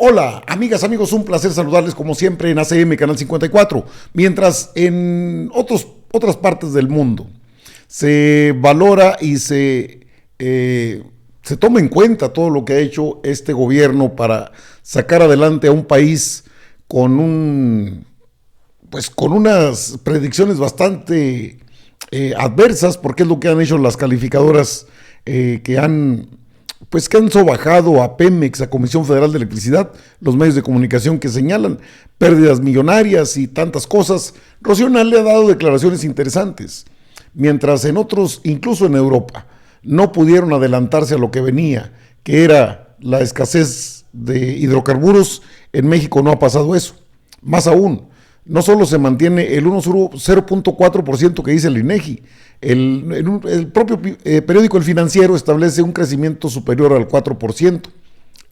Hola, amigas, amigos, un placer saludarles como siempre en ACM Canal 54, mientras en otras partes del mundo se valora y se toma en cuenta todo lo que ha hecho este gobierno para sacar adelante a un país con con unas predicciones bastante adversas, porque es lo que han hecho las calificadoras que han sobajado a Pemex, a Comisión Federal de Electricidad, los medios de comunicación que señalan pérdidas millonarias y tantas cosas. Rocío Nale le ha dado declaraciones interesantes, mientras en otros, incluso en Europa, no pudieron adelantarse a lo que venía, que era la escasez de hidrocarburos. En México no ha pasado eso. Más aún, no solo se mantiene el 0.4% que dice el INEGI, el propio periódico El Financiero establece un crecimiento superior al 4%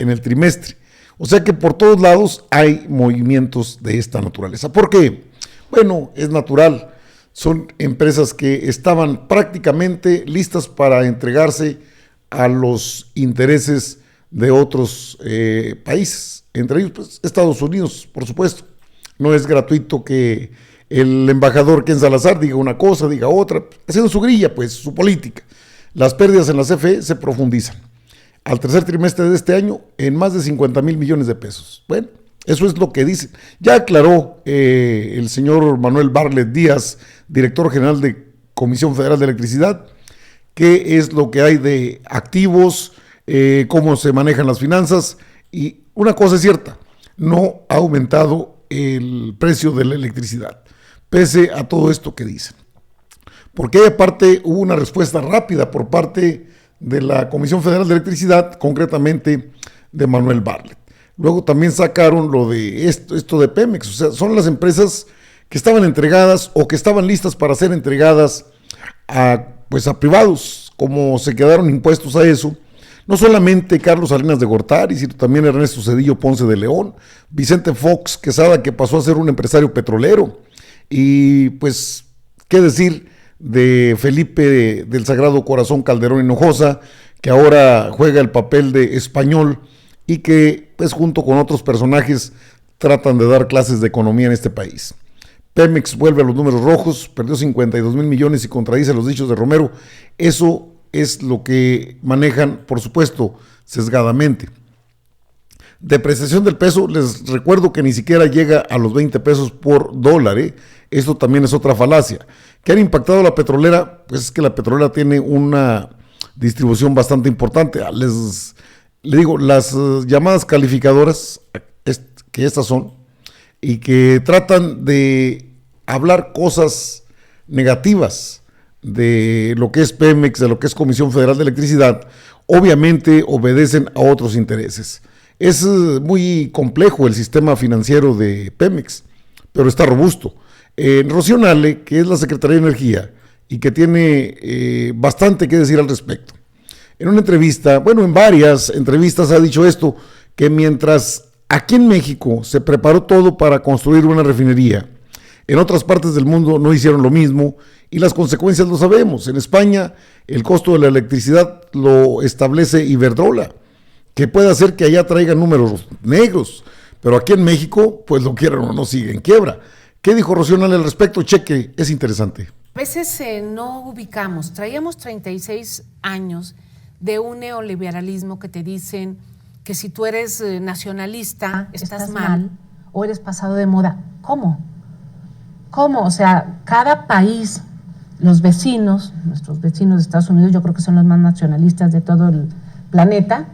en el trimestre. O sea que por todos lados hay movimientos de esta naturaleza. ¿Por qué? Bueno, es natural. Son empresas que estaban prácticamente listas para entregarse a los intereses de otros países, entre ellos Estados Unidos, por supuesto. No es gratuito que el embajador Ken Salazar diga una cosa, diga otra, haciendo su grilla, su política. Las pérdidas en la CFE se profundizan. Al tercer trimestre de este año, en más de 50,000 millones de pesos. Bueno, eso es lo que dice. Ya aclaró el señor Manuel Bartlett Díaz, director general de Comisión Federal de Electricidad, qué es lo que hay de activos, cómo se manejan las finanzas. Y una cosa es cierta, no ha aumentado el precio de la electricidad, pese a todo esto que dicen. Porque aparte hubo una respuesta rápida por parte de la Comisión Federal de Electricidad, concretamente de Manuel Bartlett. Luego también sacaron lo de esto de Pemex, o sea, son las empresas que estaban entregadas o que estaban listas para ser entregadas a privados, como se quedaron impuestos a eso. No solamente Carlos Salinas de Gortari, sino también Ernesto Zedillo Ponce de León, Vicente Fox Quesada, que pasó a ser un empresario petrolero, y qué decir de Felipe del Sagrado Corazón Calderón Hinojosa, que ahora juega el papel de español y que junto con otros personajes tratan de dar clases de economía en este país. Pemex vuelve a los números rojos, perdió 52,000 millones y contradice los dichos de Romero. Eso es lo que manejan, por supuesto, sesgadamente. Depreciación del peso, les recuerdo que ni siquiera llega a los 20 pesos por dólar. Esto también es otra falacia. ¿Qué han impactado a la petrolera? Pues es que la petrolera tiene una distribución bastante importante. Les digo, las llamadas calificadoras, que estas son, y que tratan de hablar cosas negativas de lo que es Pemex, de lo que es Comisión Federal de Electricidad, obviamente obedecen a otros intereses. Es muy complejo el sistema financiero de Pemex, pero está robusto. Rocío Nale, que es la Secretaría de Energía y que tiene bastante que decir al respecto, en una entrevista, en varias entrevistas ha dicho esto, que mientras aquí en México se preparó todo para construir una refinería, en otras partes del mundo no hicieron lo mismo y las consecuencias lo sabemos. En España el costo de la electricidad lo establece Iberdrola, que puede hacer que allá traigan números negros, pero aquí en México, lo quieran o no, sigue en quiebra. ¿Qué dijo Rocío Nale al respecto? Cheque, es interesante. A veces no ubicamos, traíamos 36 años de un neoliberalismo que te dicen que si tú eres nacionalista, estás mal o eres pasado de moda. ¿Cómo? O sea, cada país, los vecinos, nuestros vecinos de Estados Unidos, yo creo que son los más nacionalistas de todo el planeta,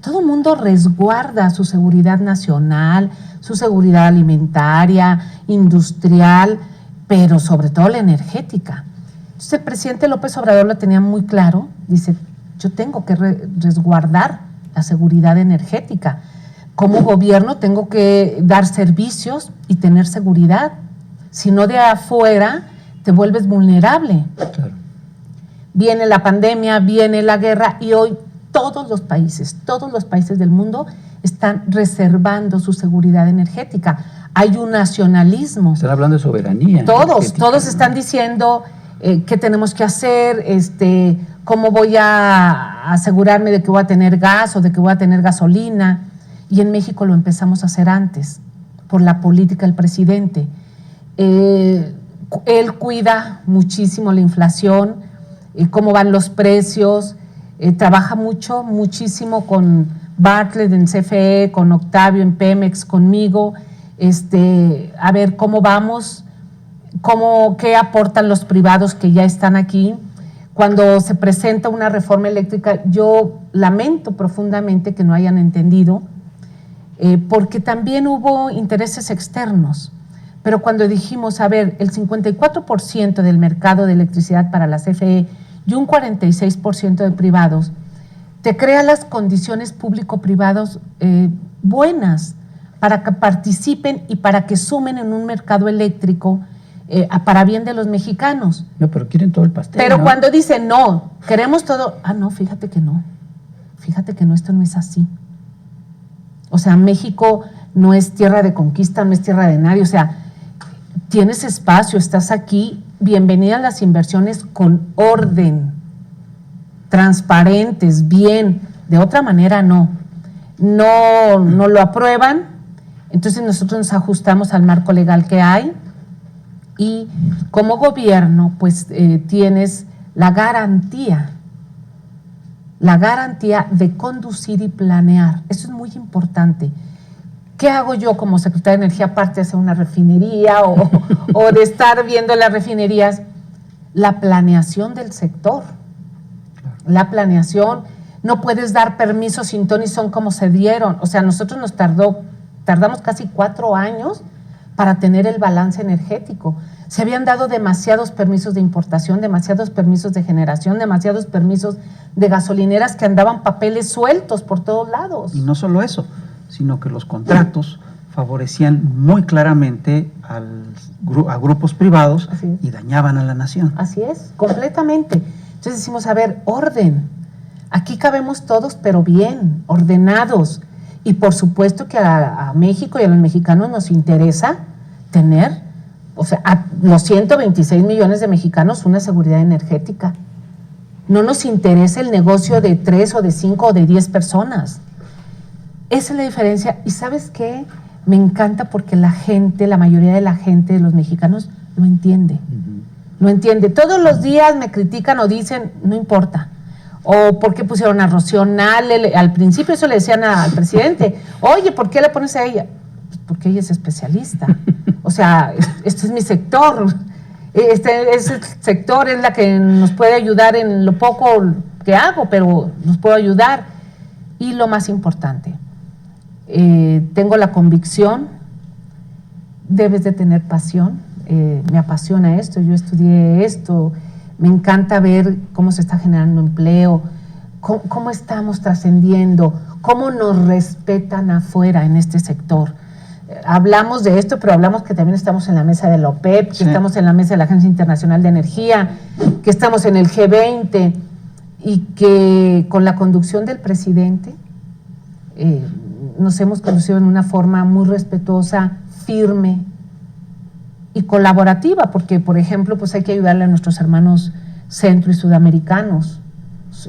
todo el mundo resguarda su seguridad nacional, su seguridad alimentaria, industrial, pero sobre todo la energética. Entonces el presidente López Obrador lo tenía muy claro, dice, yo tengo que resguardar la seguridad energética. Como gobierno tengo que dar servicios y tener seguridad. Si no, de afuera te vuelves vulnerable. Claro. Viene la pandemia, viene la guerra y hoy todos los países del mundo están reservando su seguridad energética. Hay un nacionalismo. Están hablando de soberanía. Todos están diciendo qué tenemos que hacer, cómo voy a asegurarme de que voy a tener gas o de que voy a tener gasolina. y en México lo empezamos a hacer antes, por la política del presidente. Él cuida muchísimo la inflación, cómo van los precios, trabaja muchísimo con Bartlett en CFE, con Octavio en Pemex, conmigo, a ver cómo vamos, qué aportan los privados que ya están aquí. Cuando se presenta una reforma eléctrica, yo lamento profundamente que no hayan entendido, porque también hubo intereses externos. Pero cuando dijimos, a ver, el 54% del mercado de electricidad para la CFE y un 46% de privados, te crea las condiciones público-privados buenas para que participen y para que sumen en un mercado eléctrico para bien de los mexicanos. No, pero quieren todo el pastel. Pero ¿no? cuando dicen, no, queremos todo, no, fíjate que no, esto no es así. O sea, México no es tierra de conquista, no es tierra de nadie, o sea, tienes espacio, estás aquí, bienvenidas las inversiones con orden, transparentes, bien, de otra manera no lo aprueban, entonces nosotros nos ajustamos al marco legal que hay y como gobierno pues tienes la garantía de conducir y planear, eso es muy importante. ¿Qué hago yo como secretaria de Energía aparte de hacer una refinería o de estar viendo las refinerías? La planeación del sector. La planeación, no puedes dar permisos sin ton y son como se dieron. O sea, nosotros tardamos casi 4 años para tener el balance energético. Se habían dado demasiados permisos de importación, demasiados permisos de generación, demasiados permisos de gasolineras que andaban papeles sueltos por todos lados. Y no solo eso, sino que los contratos favorecían muy claramente a grupos privados y dañaban a la nación. Así es, completamente. Entonces decimos, a ver, orden. Aquí cabemos todos, pero bien, ordenados. Y por supuesto que a México y a los mexicanos nos interesa tener, o sea, a los 126 millones de mexicanos una seguridad energética. No nos interesa el negocio de 3 o de 5 o de 10 personas. Esa es la diferencia. ¿Y sabes qué? Me encanta porque la mayoría de la gente, de los mexicanos, lo entiende. Lo entiende. Todos los días me critican o dicen, no importa. O ¿por qué pusieron a Rocío Nale? Al principio eso le decían al presidente. Oye, ¿por qué le pones a ella? Pues porque ella es especialista. O sea, este es mi sector. Ese sector es la que nos puede ayudar en lo poco que hago, pero nos puede ayudar. Y lo más importante, tengo la convicción, debes de tener pasión, me apasiona esto, yo estudié esto, me encanta ver cómo se está generando empleo, cómo estamos trascendiendo, cómo nos respetan afuera en este sector. Hablamos de esto, pero hablamos que también estamos en la mesa de la OPEP, que estamos en la mesa de la Agencia Internacional de Energía, que estamos en el G20 y que con la conducción del presidente nos hemos conducido en una forma muy respetuosa, firme y colaborativa, porque, por ejemplo, pues hay que ayudarle a nuestros hermanos centro y sudamericanos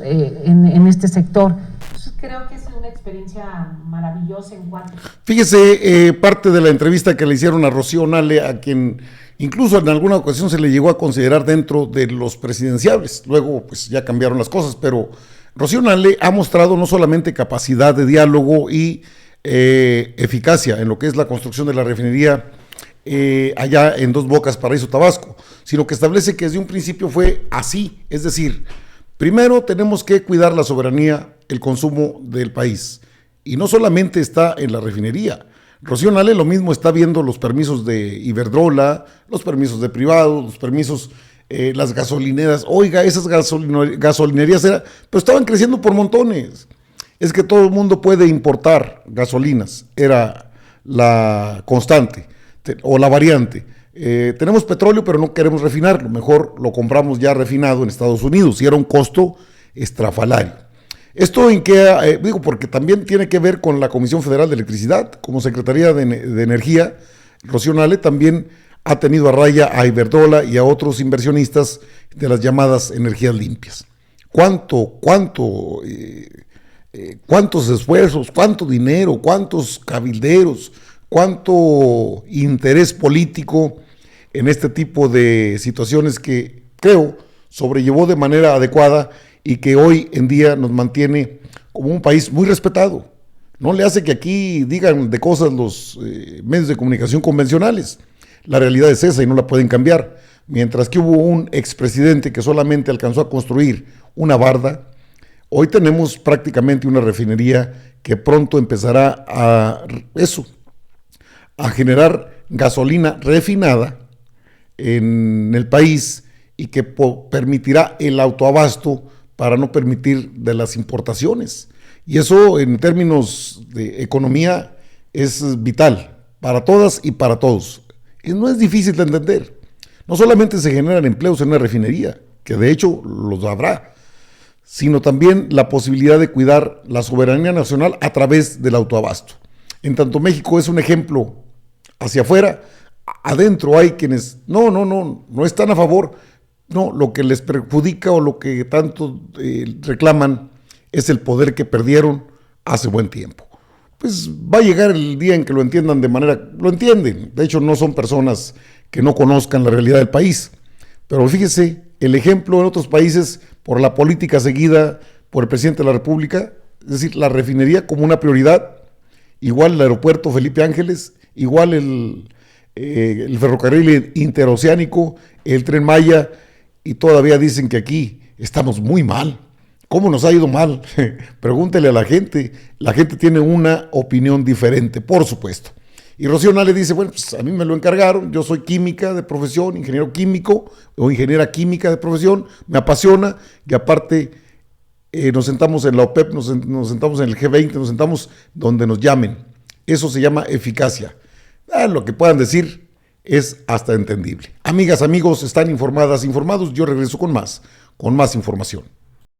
en este sector. Entonces, creo que es una experiencia maravillosa en cuanto... Fíjese, parte de la entrevista que le hicieron a Rocío Nale, a quien incluso en alguna ocasión se le llegó a considerar dentro de los presidenciables, luego pues ya cambiaron las cosas, pero Rocío Nale ha mostrado no solamente capacidad de diálogo y eficacia en lo que es la construcción de la refinería allá en Dos Bocas, Paraíso, Tabasco, sino que establece que desde un principio fue así, es decir, primero tenemos que cuidar la soberanía, el consumo del país, y no solamente está en la refinería. Rocío Nale lo mismo está viendo los permisos de Iberdrola, los permisos de privados, los permisos, las gasolineras. Oiga, esas gasolinerías pero estaban creciendo por montones. Es que todo el mundo puede importar gasolinas, era la constante o la variante. Tenemos petróleo, pero no queremos refinarlo, mejor lo compramos ya refinado en Estados Unidos, y era un costo estrafalario. Esto en qué, digo, porque también tiene que ver con la Comisión Federal de Electricidad, como Secretaría de Energía. Rocío Nale también ha tenido a raya a Iberdrola y a otros inversionistas de las llamadas energías limpias. ¿Cuánto cuántos esfuerzos, cuánto dinero, cuántos cabilderos, cuánto interés político en este tipo de situaciones que creo sobrellevó de manera adecuada y que hoy en día nos mantiene como un país muy respetado. No le hace que aquí digan de cosas los medios de comunicación convencionales. La realidad es esa y no la pueden cambiar. Mientras que hubo un expresidente que solamente alcanzó a construir una barda, hoy tenemos prácticamente una refinería que pronto empezará a generar gasolina refinada en el país y que permitirá el autoabasto para no permitir de las importaciones. Y eso en términos de economía es vital para todas y para todos. Y no es difícil de entender. No solamente se generan empleos en una refinería, que de hecho los habrá, sino también la posibilidad de cuidar la soberanía nacional a través del autoabasto. En tanto México es un ejemplo hacia afuera, adentro hay quienes no están a favor. No, lo que les perjudica o lo que tanto reclaman es el poder que perdieron hace buen tiempo. Pues va a llegar el día en que lo entiendan lo entienden. De hecho, no son personas que no conozcan la realidad del país. Pero fíjese, el ejemplo en otros países por la política seguida por el presidente de la República, es decir, la refinería como una prioridad, igual el aeropuerto Felipe Ángeles, igual el ferrocarril interoceánico, el Tren Maya, y todavía dicen que aquí estamos muy mal. ¿Cómo nos ha ido mal? Pregúntele a la gente tiene una opinión diferente, por supuesto. Y Rocío Nale dice, bueno, pues a mí me lo encargaron, yo soy química de profesión, ingeniero químico o ingeniera química de profesión, me apasiona y aparte nos sentamos en la OPEP, nos sentamos en el G20, nos sentamos donde nos llamen. Eso se llama eficacia. Lo que puedan decir es hasta entendible. Amigas, amigos, están informados, yo regreso con más información.